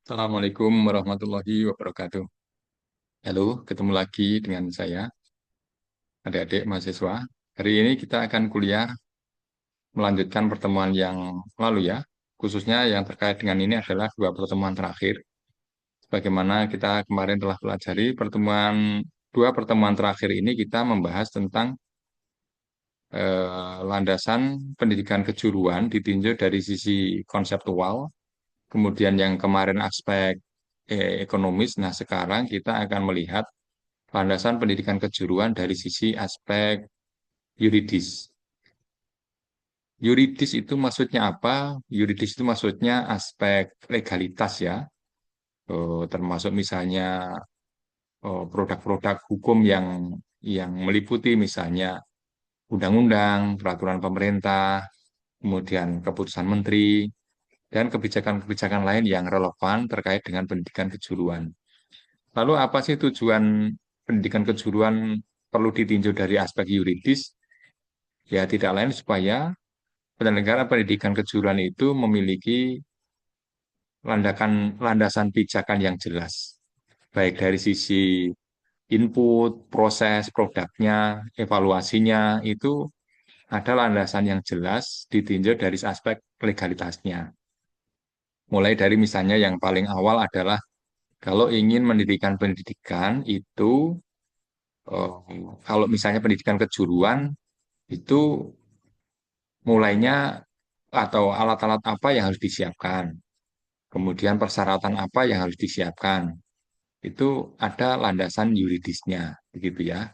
Assalamualaikum warahmatullahi wabarakatuh. Halo, ketemu lagi dengan saya, adik-adik mahasiswa. Hari ini kita akan kuliah melanjutkan pertemuan yang lalu ya. Khususnya yang terkait dengan ini adalah dua pertemuan terakhir. Bagaimana kita kemarin telah pelajari dua pertemuan terakhir ini kita membahas tentang landasan pendidikan kejuruan ditinjau dari sisi konseptual. Kemudian yang kemarin aspek ekonomis. Nah, sekarang kita akan melihat landasan pendidikan kejuruan dari sisi aspek yuridis. Yuridis itu maksudnya apa? Yuridis itu maksudnya aspek legalitas ya. Termasuk misalnya produk-produk hukum yang meliputi misalnya undang-undang, peraturan pemerintah, kemudian keputusan menteri, dan kebijakan-kebijakan lain yang relevan terkait dengan pendidikan kejuruan. Lalu apa sih tujuan pendidikan kejuruan perlu ditinjau dari aspek yuridis? Ya, tidak lain supaya penyelenggara pendidikan kejuruan itu memiliki landasan pijakan yang jelas, baik dari sisi input, proses, produknya, evaluasinya, itu ada landasan yang jelas ditinjau dari aspek legalitasnya. Mulai dari misalnya yang paling awal adalah kalau ingin mendirikan pendidikan itu, kalau misalnya pendidikan kejuruan itu mulainya atau alat-alat apa yang harus disiapkan. Kemudian persyaratan apa yang harus disiapkan. Itu ada landasan yuridisnya, begitu ya.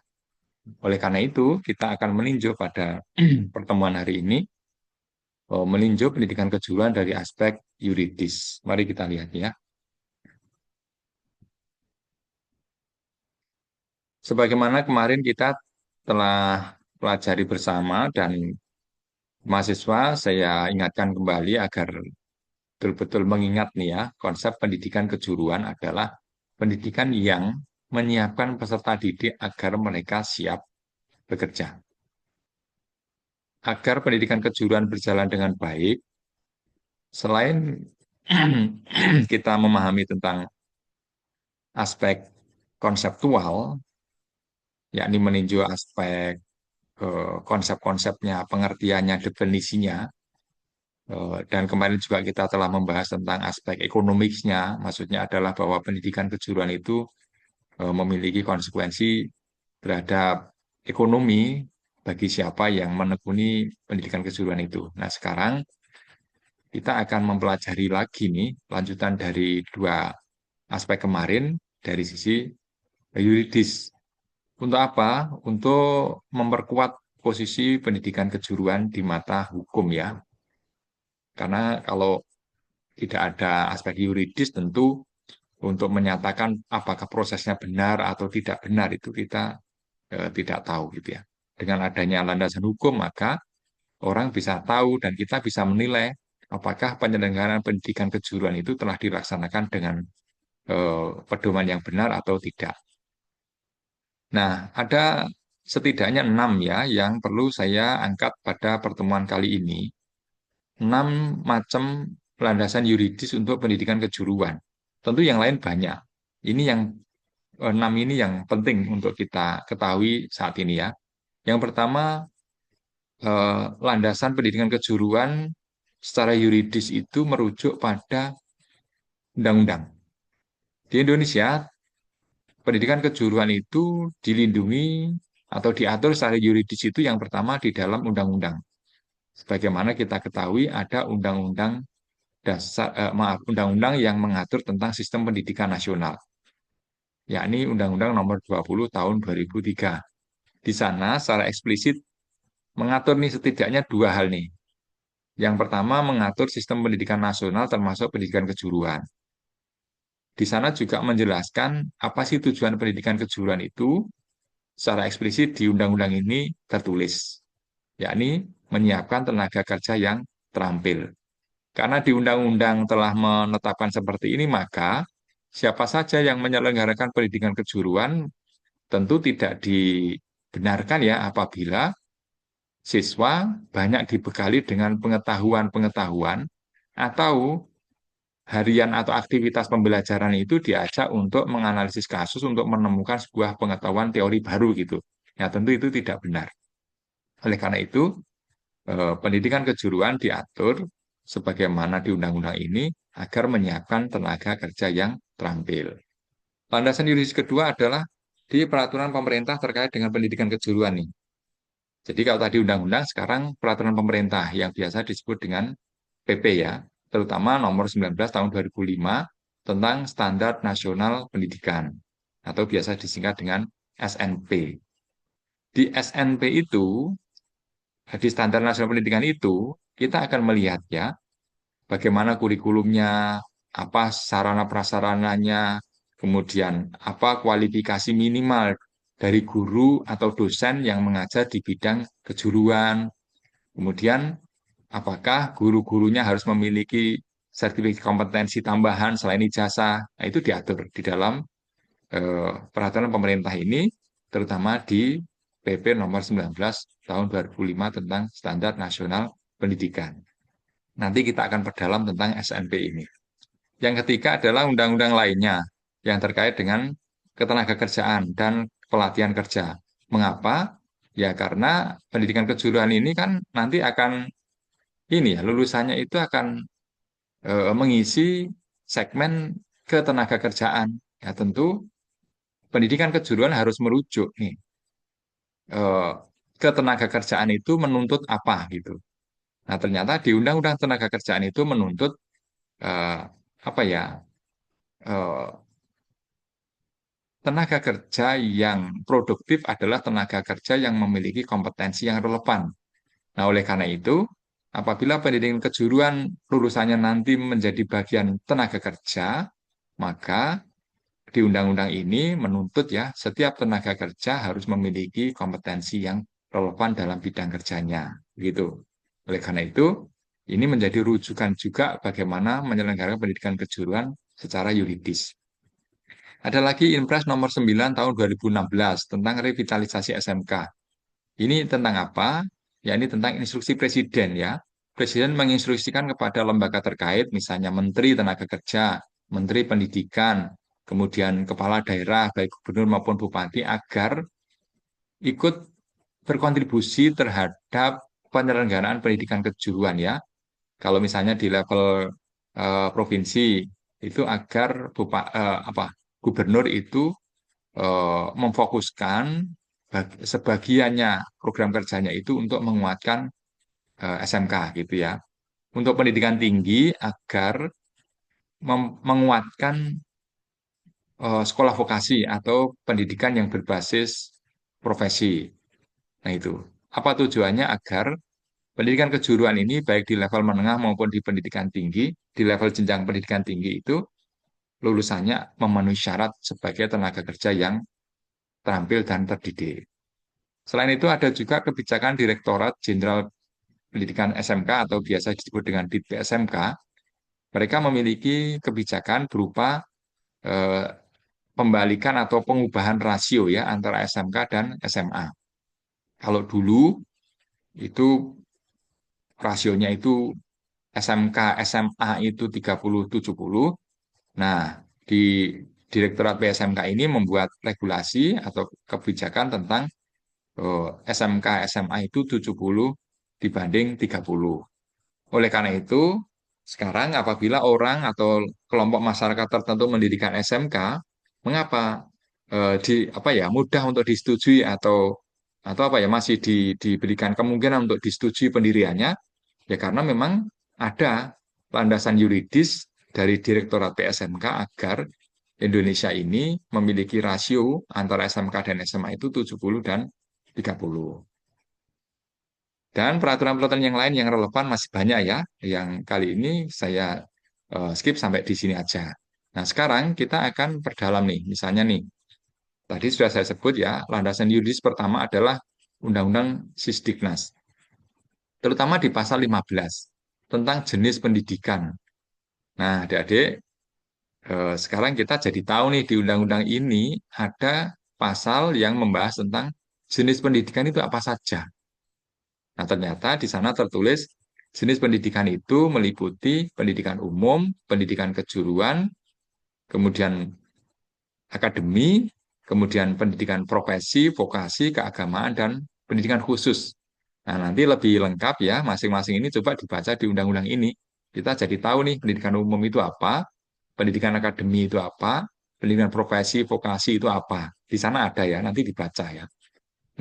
Oleh karena itu, kita akan meninjau pada pertemuan hari ini, meninjau pendidikan kejuruan dari aspek yuridis. Mari kita lihat ya. Sebagaimana kemarin kita telah pelajari bersama dan mahasiswa, saya ingatkan kembali agar betul-betul mengingat nih ya, konsep pendidikan kejuruan adalah pendidikan yang menyiapkan peserta didik agar mereka siap bekerja. Agar pendidikan kejuruan berjalan dengan baik, selain kita memahami tentang aspek konseptual, yakni meninjau aspek konsep-konsepnya, pengertiannya, definisinya, dan kemarin juga kita telah membahas tentang aspek ekonomisnya, maksudnya adalah bahwa pendidikan kejuruan itu memiliki konsekuensi terhadap ekonomi bagi siapa yang menekuni pendidikan kejuruan itu. Nah, sekarang kita akan mempelajari lagi nih lanjutan dari dua aspek kemarin dari sisi yuridis. Untuk apa? Untuk memperkuat posisi pendidikan kejuruan di mata hukum ya. Karena kalau tidak ada aspek yuridis tentu untuk menyatakan apakah prosesnya benar atau tidak benar itu kita tidak tahu gitu ya. Dengan adanya landasan hukum maka orang bisa tahu dan kita bisa menilai apakah penyelenggaraan pendidikan kejuruan itu telah dilaksanakan dengan pedoman yang benar atau tidak. Nah, ada setidaknya 6 ya yang perlu saya angkat pada pertemuan kali ini. 6 macam landasan yuridis untuk pendidikan kejuruan. Tentu yang lain banyak. Ini yang 6 ini yang penting untuk kita ketahui saat ini ya. Yang pertama, landasan pendidikan kejuruan secara yuridis itu merujuk pada undang-undang. Di Indonesia, pendidikan kejuruan itu dilindungi atau diatur secara yuridis itu yang pertama di dalam undang-undang. Sebagaimana kita ketahui ada undang-undang yang mengatur tentang sistem pendidikan nasional, yakni Undang-Undang Nomor 20 Tahun 2003. Di sana secara eksplisit mengatur nih setidaknya dua hal nih. Yang pertama mengatur sistem pendidikan nasional termasuk pendidikan kejuruan. Di sana juga menjelaskan apa sih tujuan pendidikan kejuruan itu secara eksplisit di undang-undang ini tertulis, yakni menyiapkan tenaga kerja yang terampil. Karena di undang-undang telah menetapkan seperti ini, maka siapa saja yang menyelenggarakan pendidikan kejuruan tentu tidak dibenarkan ya apabila siswa banyak dibekali dengan pengetahuan-pengetahuan atau harian atau aktivitas pembelajaran itu diajak untuk menganalisis kasus untuk menemukan sebuah pengetahuan teori baru gitu. Ya tentu itu tidak benar. Oleh karena itu, pendidikan kejuruan diatur sebagaimana di undang-undang ini agar menyiapkan tenaga kerja yang terampil. Landasan yuridis kedua adalah di peraturan pemerintah terkait dengan pendidikan kejuruan nih. Jadi kalau tadi undang-undang, sekarang peraturan pemerintah yang biasa disebut dengan PP ya, terutama nomor 19 tahun 2005 tentang Standar Nasional Pendidikan atau biasa disingkat dengan SNP. Di SNP itu, di Standar Nasional Pendidikan itu, kita akan melihat ya bagaimana kurikulumnya, apa sarana prasarananya, kemudian apa kualifikasi minimal dari guru atau dosen yang mengajar di bidang kejuruan, kemudian apakah guru-gurunya harus memiliki sertifikat kompetensi tambahan selain ijazah. Nah, itu diatur di dalam peraturan pemerintah ini, terutama di PP nomor 19 tahun 2005 tentang Standar Nasional Pendidikan. Nanti kita akan perdalam tentang SNP ini. Yang ketiga adalah undang-undang lainnya yang terkait dengan ketenagakerjaan dan pelatihan kerja. Mengapa? Ya karena pendidikan kejuruan ini kan nanti akan ini ya lulusannya itu akan mengisi segmen ketenagakerjaan. Ya tentu pendidikan kejuruan harus merujuk nih eh, ketenagakerjaan itu menuntut apa gitu. Nah ternyata di Undang-Undang Tenaga Kerjaan itu menuntut eh, apa ya eh, tenaga kerja yang produktif adalah tenaga kerja yang memiliki kompetensi yang relevan. Nah, oleh karena itu, apabila pendidikan kejuruan lulusannya nanti menjadi bagian tenaga kerja, maka di undang-undang ini menuntut ya setiap tenaga kerja harus memiliki kompetensi yang relevan dalam bidang kerjanya, gitu. Oleh karena itu, ini menjadi rujukan juga bagaimana menyelenggarakan pendidikan kejuruan secara yuridis. Ada lagi Impres nomor 9 tahun 2016 tentang revitalisasi SMK. Ini tentang apa? Ya, ini tentang instruksi Presiden ya. Presiden menginstruksikan kepada lembaga terkait, misalnya Menteri Tenaga Kerja, Menteri Pendidikan, kemudian Kepala Daerah, baik Gubernur maupun Bupati, agar ikut berkontribusi terhadap penyelenggaraan pendidikan kejuruan ya. Kalau misalnya di level provinsi itu agar gubernur itu memfokuskan sebagiannya program kerjanya itu untuk menguatkan SMK gitu ya. Untuk pendidikan tinggi agar menguatkan sekolah vokasi atau pendidikan yang berbasis profesi. Nah itu. Apa tujuannya agar pendidikan kejuruan ini baik di level menengah maupun di pendidikan tinggi, di level jenjang pendidikan tinggi itu lulusannya memenuhi syarat sebagai tenaga kerja yang terampil dan terdidik. Selain itu ada juga kebijakan Direktorat Jenderal Pendidikan SMK atau biasa disebut dengan DIP SMK. Mereka memiliki kebijakan berupa eh, pembalikan atau pengubahan rasio ya antara SMK dan SMA. Kalau dulu itu rasionya itu SMK SMA itu 30-70. Nah, di Direktorat PSMK ini membuat regulasi atau kebijakan tentang SMK SMA itu 70 dibanding 30. Oleh karena itu, sekarang apabila orang atau kelompok masyarakat tertentu mendirikan SMK, mengapa di apa ya mudah untuk disetujui atau apa ya masih diberikan kemungkinan untuk disetujui pendiriannya? Ya karena memang ada landasan yuridis dari Direktorat PSMK agar Indonesia ini memiliki rasio antara SMK dan SMA itu 70 dan 30. Dan peraturan-peraturan yang lain yang relevan masih banyak ya. Yang kali ini saya skip sampai di sini aja. Nah, sekarang kita akan perdalam nih. Misalnya nih, tadi sudah saya sebut ya, landasan yuridis pertama adalah Undang-Undang Sisdiknas. Terutama di pasal 15 tentang jenis pendidikan. Nah, adik-adik, sekarang kita jadi tahu nih di undang-undang ini ada pasal yang membahas tentang jenis pendidikan itu apa saja. Nah, ternyata di sana tertulis Jenis pendidikan itu meliputi pendidikan umum, pendidikan kejuruan, kemudian akademi, kemudian pendidikan profesi, vokasi, keagamaan, dan pendidikan khusus. Nah, nanti lebih lengkap ya, masing-masing ini coba dibaca di undang-undang ini. Kita jadi tahu nih, pendidikan umum itu apa, pendidikan akademi itu apa, pendidikan profesi, vokasi itu apa. Di sana ada ya, nanti dibaca ya.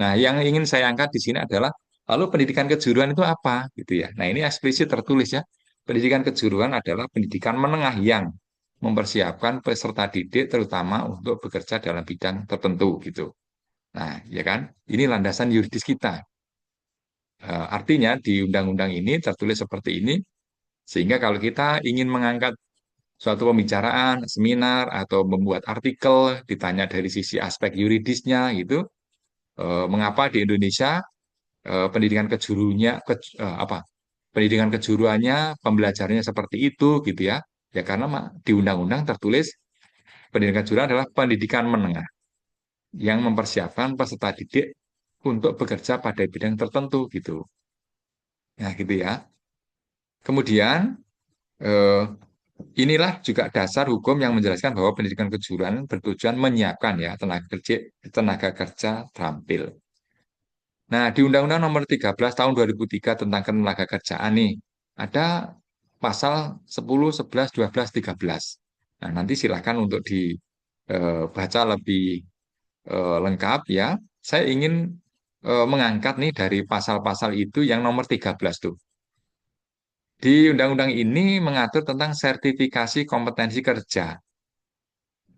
Nah, yang ingin saya angkat di sini adalah, lalu pendidikan kejuruan itu apa? Gitu ya. Nah, ini eksplisit tertulis ya. Pendidikan kejuruan adalah pendidikan menengah yang mempersiapkan peserta didik terutama untuk bekerja dalam bidang tertentu gitu. Nah, ya kan? Ini landasan yuridis kita. Artinya di undang-undang ini tertulis seperti ini, sehingga kalau kita ingin mengangkat suatu pembicaraan, seminar, atau membuat artikel, ditanya dari sisi aspek yuridisnya gitu, mengapa di Indonesia pendidikan kejurunya apa pendidikan kejuruannya pembelajarannya seperti itu gitu ya. Ya karena di undang-undang tertulis pendidikan kejuruan adalah pendidikan menengah yang mempersiapkan peserta didik untuk bekerja pada bidang tertentu gitu. Nah, gitu ya. Kemudian eh, inilah juga dasar hukum yang menjelaskan bahwa pendidikan kejuruan bertujuan menyiapkan ya tenaga kerja terampil. Nah, di Undang-Undang Nomor 13 Tahun 2003 tentang Ketenagakerjaan nih, ada pasal 10, 11, 12, 13. Nah, nanti silakan untuk dibaca lebih lengkap ya. Saya ingin mengangkat nih dari pasal-pasal itu yang nomor 13 tuh. Di undang-undang ini mengatur tentang sertifikasi kompetensi kerja.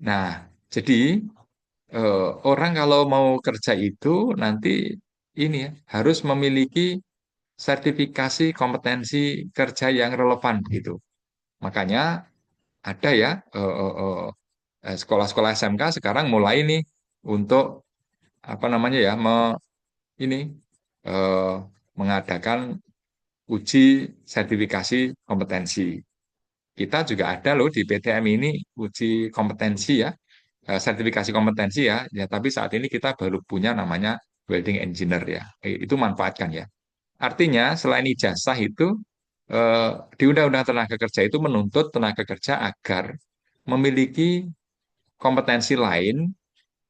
Nah, jadi orang kalau mau kerja itu nanti ini ya, harus memiliki sertifikasi kompetensi kerja yang relevan gitu. Makanya ada ya sekolah-sekolah SMK sekarang mulai nih untuk apa namanya ya ini eh, mengadakan uji sertifikasi kompetensi. Kita juga ada loh di PTM ini uji kompetensi ya, sertifikasi kompetensi ya. Ya, tapi saat ini kita baru punya namanya welding engineer ya. Itu manfaatkan ya. Artinya selain ijazah itu eh, di Undang-Undang Tenaga Kerja itu menuntut tenaga kerja agar memiliki kompetensi lain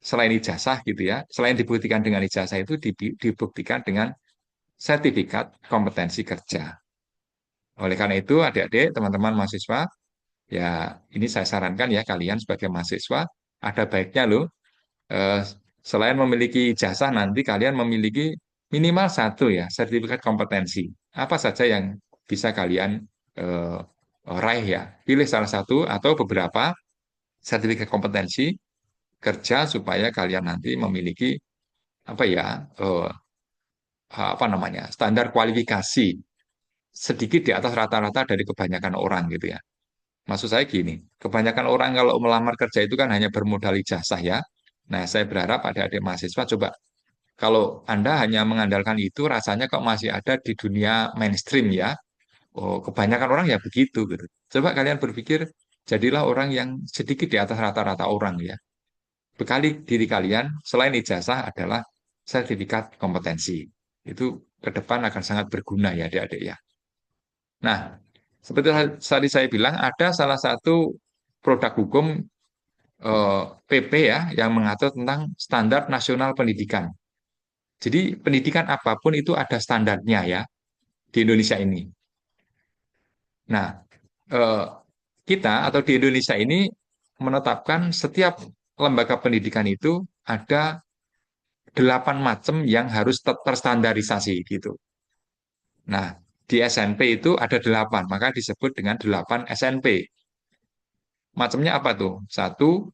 selain ijazah gitu ya. Selain dibuktikan dengan ijazah itu dibuktikan dengan sertifikat kompetensi kerja. Oleh karena itu, adik-adik, teman-teman mahasiswa, ya ini saya sarankan ya kalian sebagai mahasiswa ada baiknya loh eh, selain memiliki ijazah nanti kalian memiliki minimal satu ya sertifikat kompetensi. Apa saja yang bisa kalian eh, raih ya. Pilih salah satu atau beberapa sertifikat kompetensi kerja supaya kalian nanti memiliki apa ya apa namanya standar kualifikasi sedikit di atas rata-rata dari kebanyakan orang gitu ya. Maksud saya gini, kebanyakan orang kalau melamar kerja itu kan hanya bermodal ijazah ya. Nah, saya berharap adik-adik mahasiswa coba kalau Anda hanya mengandalkan itu rasanya kok masih ada di dunia mainstream ya. Oh, kebanyakan orang ya begitu gitu. Coba kalian berpikir jadilah orang yang sedikit di atas rata-rata orang ya. Bekali diri kalian selain ijazah adalah sertifikat kompetensi. Itu ke depan akan sangat berguna ya adik-adik ya. Nah, seperti tadi saya bilang ada salah satu produk hukum PP ya yang mengatur tentang standar nasional pendidikan. Jadi pendidikan apapun itu ada standarnya ya di Indonesia ini. Nah, eh, kita atau di Indonesia ini menetapkan setiap lembaga pendidikan itu ada 8 macam yang harus terstandarisasi gitu. Nah, di SNP itu ada 8, maka disebut dengan 8 SNP. Macamnya apa tuh? Satu,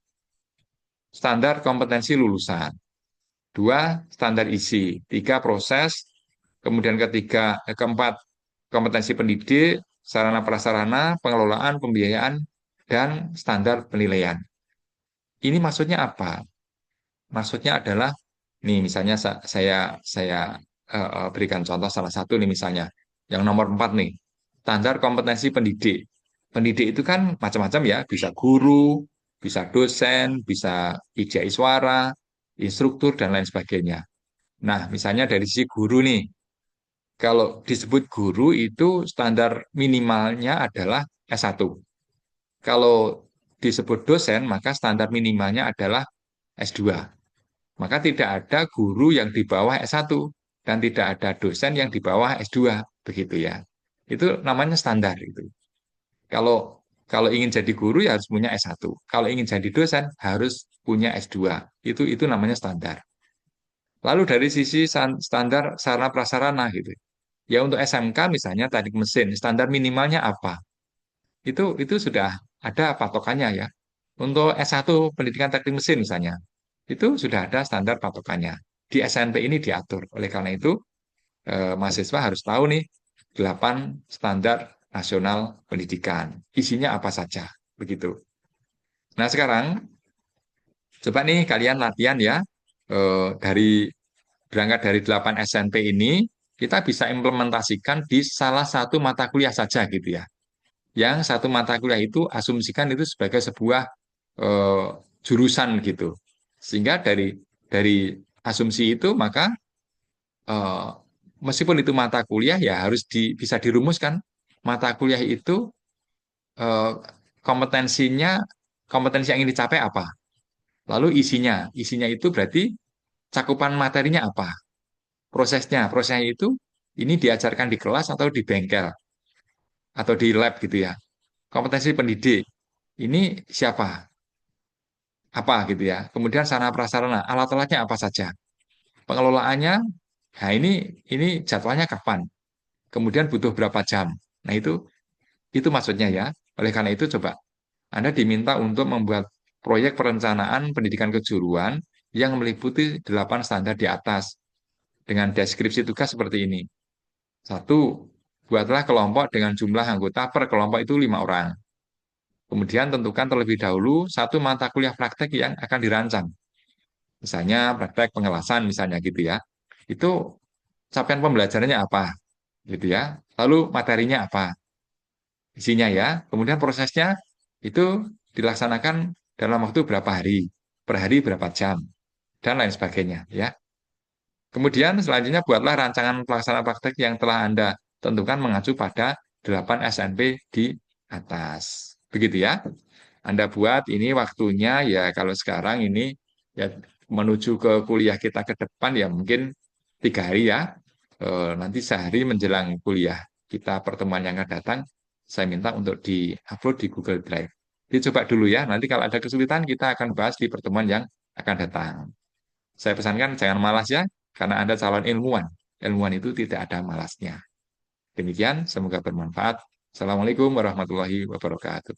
standar kompetensi lulusan. Dua, standar isi. Tiga, proses. Kemudian keempat, kompetensi pendidik, sarana prasarana, pengelolaan, pembiayaan, dan standar penilaian. Ini maksudnya apa? Maksudnya adalah, nih misalnya saya berikan contoh salah satu nih misalnya, yang nomor 4 nih, standar kompetensi pendidik. Pendidik itu kan macam-macam ya, bisa guru, bisa dosen, bisa ijazah, instruktur, dan lain sebagainya. Nah, misalnya dari sisi guru nih, Kalau disebut guru itu standar minimalnya adalah S1. Kalau disebut dosen, maka standar minimalnya adalah S2. Maka tidak ada guru yang di bawah S1 dan tidak ada dosen yang di bawah S2, begitu ya. Itu namanya standar itu. Kalau kalau ingin jadi guru ya harus punya S1. Kalau ingin jadi dosen harus punya S2. Itu namanya standar. Lalu dari sisi standar sarana prasarana gitu. Ya untuk SMK misalnya teknik mesin, standar minimalnya apa? Itu sudah ada patokannya ya. Untuk S1 pendidikan teknik mesin misalnya, itu sudah ada standar patokannya. Di SMP ini diatur. Oleh karena itu, mahasiswa harus tahu nih 8 standar nasional pendidikan. Isinya apa saja, begitu. Nah, sekarang coba nih kalian latihan ya. Dari berangkat dari 8 SMP ini, kita bisa implementasikan di salah satu mata kuliah saja gitu ya. Yang satu mata kuliah itu asumsikan itu sebagai sebuah eh, jurusan gitu. Sehingga dari asumsi itu maka eh, meskipun itu mata kuliah ya harus bisa dirumuskan mata kuliah itu eh, kompetensinya kompetensi yang ingin dicapai apa. Lalu isinya itu berarti cakupan materinya apa. Prosesnya itu ini diajarkan di kelas atau di bengkel atau di lab gitu ya. Kompetensi pendidik ini siapa? Apa gitu ya. Kemudian sarana prasarana, alat-alatnya apa saja. Pengelolaannya, nah ini jadwalnya kapan? Kemudian butuh berapa jam? Nah itu maksudnya ya. Oleh karena itu coba Anda diminta untuk membuat proyek perencanaan pendidikan kejuruan yang meliputi 8 standar di atas dengan deskripsi tugas seperti ini. Satu, buatlah kelompok dengan jumlah anggota per kelompok itu 5 orang. Kemudian tentukan terlebih dahulu satu mata kuliah praktek yang akan dirancang. Misalnya praktek pengelasan misalnya gitu ya. Itu capaian pembelajarannya apa gitu ya. Lalu materinya apa? Isinya ya. Kemudian prosesnya itu dilaksanakan dalam waktu berapa hari, per hari berapa jam, dan lain sebagainya ya. Kemudian selanjutnya buatlah rancangan pelaksanaan praktek yang telah Anda tentukan mengacu pada 8 SNP di atas. Begitu ya. Anda buat ini waktunya ya kalau sekarang ini ya menuju ke kuliah kita ke depan ya mungkin 3 hari ya. Nanti sehari menjelang kuliah kita pertemuan yang akan datang, saya minta untuk di-upload di Google Drive. Dicoba dulu ya, nanti kalau ada kesulitan kita akan bahas di pertemuan yang akan datang. Saya pesankan jangan malas ya, karena Anda calon ilmuwan. Ilmuwan itu tidak ada malasnya. Demikian, semoga bermanfaat. Assalamualaikum warahmatullahi wabarakatuh.